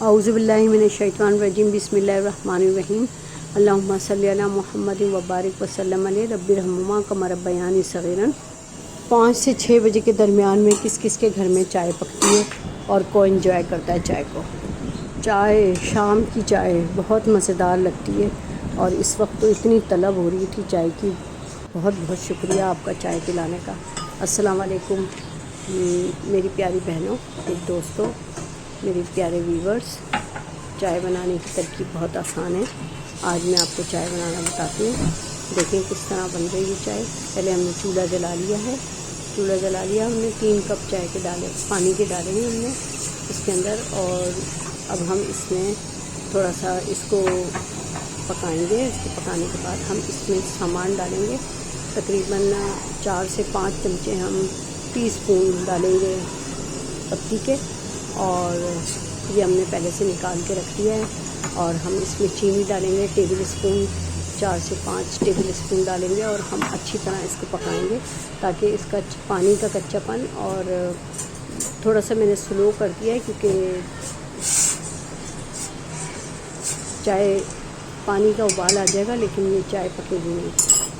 औज़ु बिल्लाहि मिनश्शैतानिर्रजीम बिस्मिल्लाहिर्रहमानिर्रहीम अल्लाहुम्मा सल्लि अला मुहम्मद व बारिक वसल्लम अलैहि रब्बिरहम्हुमा कमा रब्बयानी सगीरन। 5 से 6 बजे के दरमियान में किस किस के घर में चाय पकती है और कौन एंजॉय करता है चाय को। चाय, शाम की चाय बहुत मज़ेदार लगती है और इस वक्त तो इतनी तलब हो रही थी चाय की। बहुत बहुत शुक्रिया आपका चाय पिलाने का। अस्सलाम वालेकुम मेरी प्यारी बहनों, मेरी दोस्तों, मेरे प्यारे व्यूवर्स। चाय बनाने की तरकीब बहुत आसान है। आज मैं आपको चाय बनाना बताती हूँ। देखें किस तरह बन रही है चाय। पहले हमने चूल्हा जला लिया है। चूल्हा जला लिया हमने 3 कप चाय के डाले, पानी के डाले हैं हमने इसके अंदर। और अब हम इसमें थोड़ा सा इसको पकाएंगे। इसको पकाने के बाद हम इसमें सामान डालेंगे। तकरीबन 4 से 5 चमचे हम टीस्पून डालेंगे पत्ती के, और ये हमने पहले से निकाल के रख दिया है। और हम इसमें चीनी डालेंगे टेबल स्पून, 4 से 5 टेबल स्पून डालेंगे और हम अच्छी तरह इसको पकाएंगे ताकि इसका पानी का कच्चापन, और थोड़ा सा मैंने स्लो कर दिया है क्योंकि चाय पानी का उबाल आ जाएगा लेकिन ये चाय पकेगी नहीं।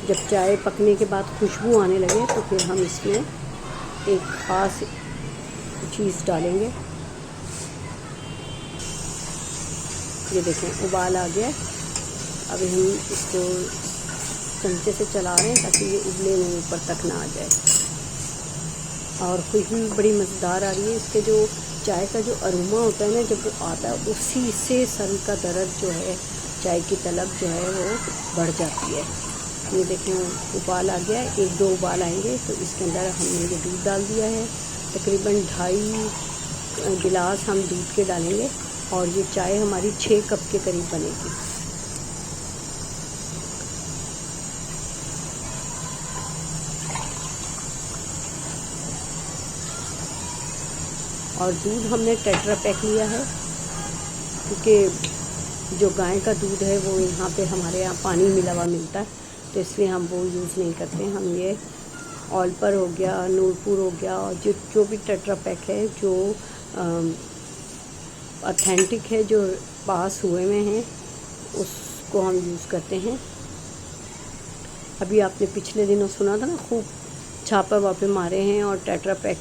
जब चाय पकने के बाद खुशबू आने लगे तो फिर हम इसमें एक ख़ास चीज़ डालेंगे। ये देखें उबाल आ गया। अभी हम इसको चमचे से चला रहे हैं ताकि ये उबले नहीं, ऊपर तक ना आ जाए। और खुशबू बड़ी मज़ेदार आ रही है। इसके जो चाय का जो अरोमा होता है ना, जब वो आता है उसी से सर का दर्द जो है, चाय की तलब जो है वो बढ़ जाती है। ये देखें उबाल आ गया। 1-2 उबाल आएंगे तो इसके अंदर हमने ये दूध डाल दिया है। तकरीबन 2.5 गिलास हम दूध के डालेंगे और ये चाय हमारी 6 कप के करीब बनेगी। और दूध हमने टेट्रा पैक लिया है क्योंकि जो गाय का दूध है वो यहाँ पे हमारे यहाँ पानी मिला हुआ मिलता है, तो इसलिए हम वो यूज़ नहीं करते। हम ये ऑलपर हो गया, नूरपुर हो गया, और जो भी टेट्रा पैक है जो ऑथेंटिक है, जो पास हुए में हैं, उसको हम यूज़ करते हैं। अभी आपने पिछले दिनों सुना था ना, खूब छापे वापे मारे हैं और टेट्रा पैक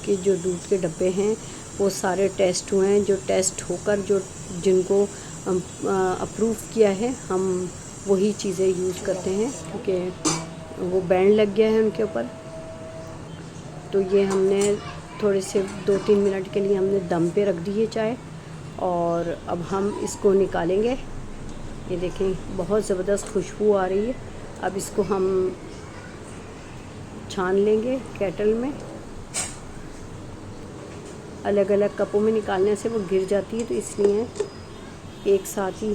के जो दूध के डब्बे हैं वो सारे टेस्ट हुए हैं। जो टेस्ट होकर जिनको अप्रूव किया है, हम वही चीज़ें यूज़ करते हैं क्योंकि वो बैंड लग गया है उनके ऊपर। तो ये हमने थोड़े से 2-3 मिनट के लिए हमने दम पे रख दी है चाय, और अब हम इसको निकालेंगे। ये देखें बहुत ज़बरदस्त खुशबू आ रही है। अब इसको हम छान लेंगे केटल में। अलग अलग कपों में निकालने से वो गिर जाती है, तो इसलिए एक साथ ही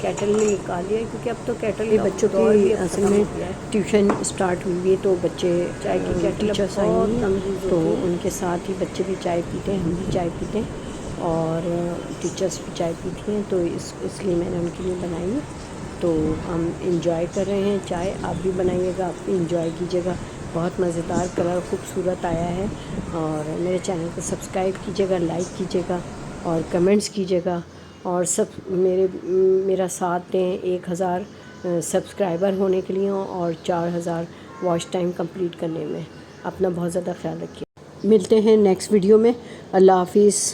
केटल में निकाल लिया क्योंकि अब तो केटल बच्चों की असल में ट्यूशन स्टार्ट हुई है, तो बच्चे चाय की केटल टीचर्स आएंगे तो उनके साथ ही बच्चे भी चाय पीते हैं, हम भी चाय पीते हैं और टीचर्स भी चाय पीती हैं, तो इसलिए मैंने उनके लिए बनाई है। तो हम इंजॉय कर रहे हैं चाय। आप भी बनाइएगा, आप भी इंजॉय कीजिएगा। बहुत मज़ेदार कलर खूबसूरत आया है। और मेरे चैनल को सब्सक्राइब कीजिएगा, लाइक कीजिएगा और कमेंट्स कीजिएगा, और सब मेरा साथ दें 1000 सब्सक्राइबर होने के लिए और 4000 वॉच टाइम कंप्लीट करने में। अपना बहुत ज़्यादा ख्याल रखिए। मिलते हैं नेक्स्ट वीडियो में। अल्लाह हाफिज़।